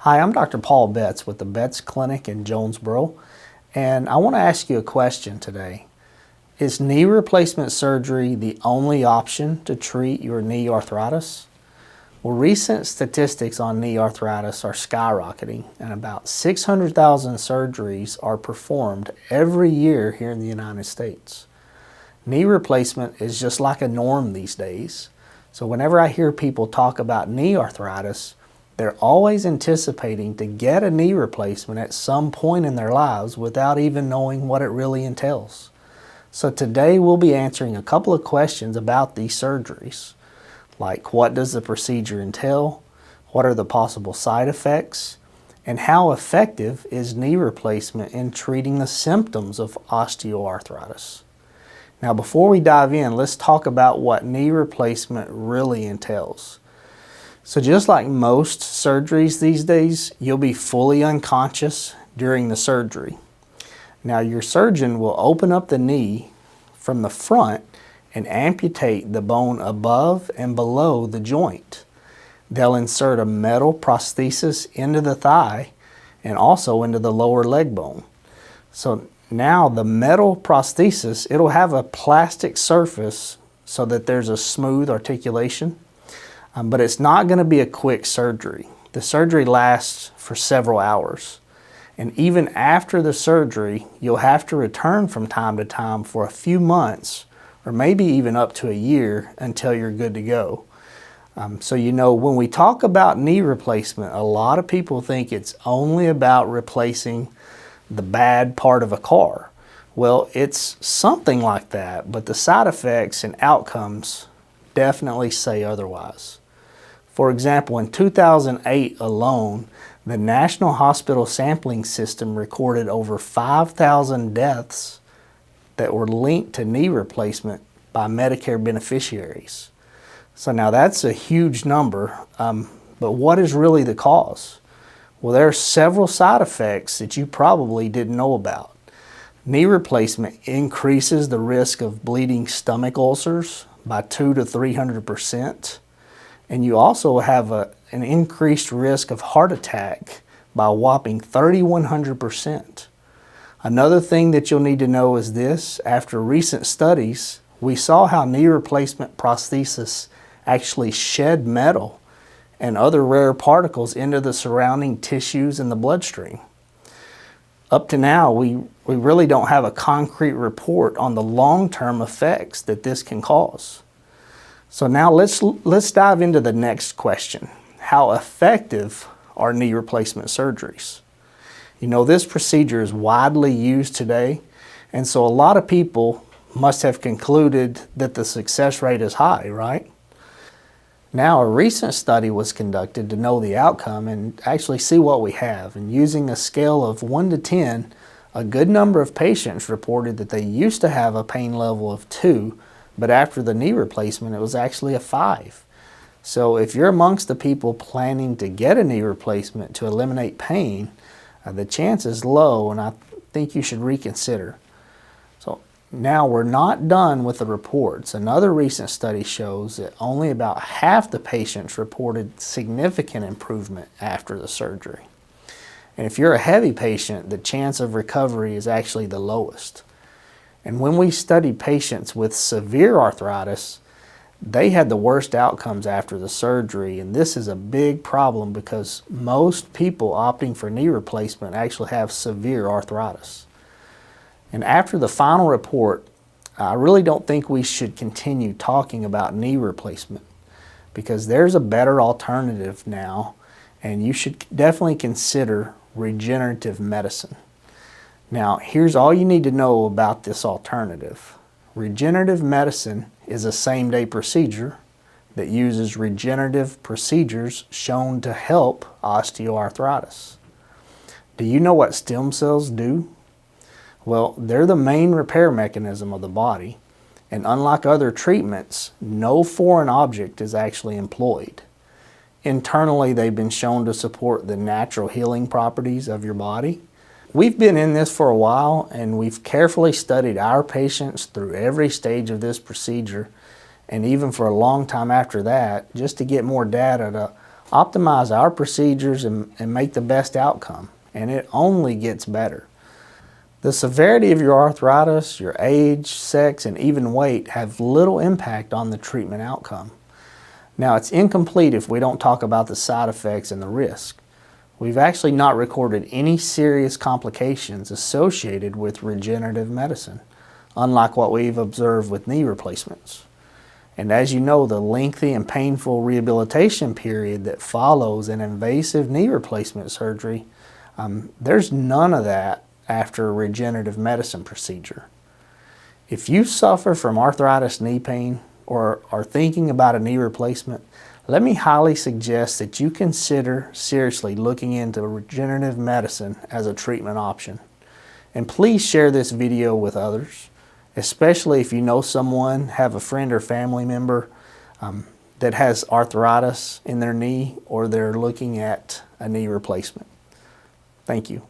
Hi, I'm Dr. Paul Betts with the Betts Clinic in Jonesboro, and I want to ask you a question today. Is knee replacement surgery the only option to treat your knee arthritis? Well, recent statistics on knee arthritis are skyrocketing, and about 600,000 surgeries are performed every year here in the United States. Knee replacement is just like a norm these days. So whenever I hear people talk about knee arthritis, they're always anticipating to get a knee replacement at some point in their lives without even knowing what it really entails. So today we'll be answering a couple of questions about these surgeries, like what does the procedure entail, what are the possible side effects, and how effective is knee replacement in treating the symptoms of osteoarthritis. Now before we dive in, let's talk about what knee replacement really entails. So just like most surgeries these days, you'll be fully unconscious during the surgery. Now your surgeon will open up the knee from the front and amputate the bone above and below the joint. They'll insert a metal prosthesis into the thigh and also into the lower leg bone. So now the metal prosthesis, it'll have a plastic surface so that there's a smooth articulation. But it's not going to be a quick surgery. The surgery lasts for several hours. And even after the surgery, you'll have to return from time to time for a few months or maybe even up to a year until you're good to go. So when we talk about knee replacement, a lot of people think it's only about replacing the bad part of a car. Well, it's something like that, but the side effects and outcomes definitely say otherwise. For example, in 2008 alone, the National Hospital Sampling System recorded over 5,000 deaths that were linked to knee replacement by Medicare beneficiaries. So now that's a huge number, but what is really the cause? Well, there are several side effects that you probably didn't know about. Knee replacement increases the risk of bleeding stomach ulcers by 200 to 300%. And you also have an increased risk of heart attack by a whopping 3,100%. Another thing that you'll need to know is this: after recent studies, we saw how knee replacement prosthesis actually shed metal and other rare particles into the surrounding tissues in the bloodstream. Up to now, we really don't have a concrete report on the long-term effects that this can cause. So now let's dive into the next question. How effective are knee replacement surgeries? This procedure is widely used today, and so a lot of people must have concluded that the success rate is high, right? Now, a recent study was conducted to know the outcome and actually see what we have. And using a scale of 1 to 10, a good number of patients reported that they used to have a pain level of 2, but after the knee replacement, it was actually a 5. So if you're amongst the people planning to get a knee replacement to eliminate pain, the chance is low, and I think you should reconsider. So now we're not done with the reports. Another recent study shows that only about half the patients reported significant improvement after the surgery. And if you're a heavy patient, the chance of recovery is actually the lowest. And when we studied patients with severe arthritis, they had the worst outcomes after the surgery, and this is a big problem because most people opting for knee replacement actually have severe arthritis. And after the final report, I really don't think we should continue talking about knee replacement because there's a better alternative now, and you should definitely consider regenerative medicine. Now, here's all you need to know about this alternative. Regenerative medicine is a same-day procedure that uses regenerative procedures shown to help osteoarthritis. Do you know what stem cells do? Well, they're the main repair mechanism of the body, and unlike other treatments, no foreign object is actually employed. Internally, they've been shown to support the natural healing properties of your body. We've been in this for a while, and we've carefully studied our patients through every stage of this procedure, and even for a long time after that, just to get more data to optimize our procedures and make the best outcome, and it only gets better. The severity of your arthritis, your age, sex, and even weight have little impact on the treatment outcome. Now, it's incomplete if we don't talk about the side effects and the risk. We've actually not recorded any serious complications associated with regenerative medicine, unlike what we've observed with knee replacements. And as you know, the lengthy and painful rehabilitation period that follows an invasive knee replacement surgery, there's none of that after a regenerative medicine procedure. If you suffer from arthritis knee pain or are thinking about a knee replacement, let me highly suggest that you consider seriously looking into regenerative medicine as a treatment option. And please share this video with others, especially if you know someone, have a friend or family member that has arthritis in their knee or they're looking at a knee replacement. Thank you.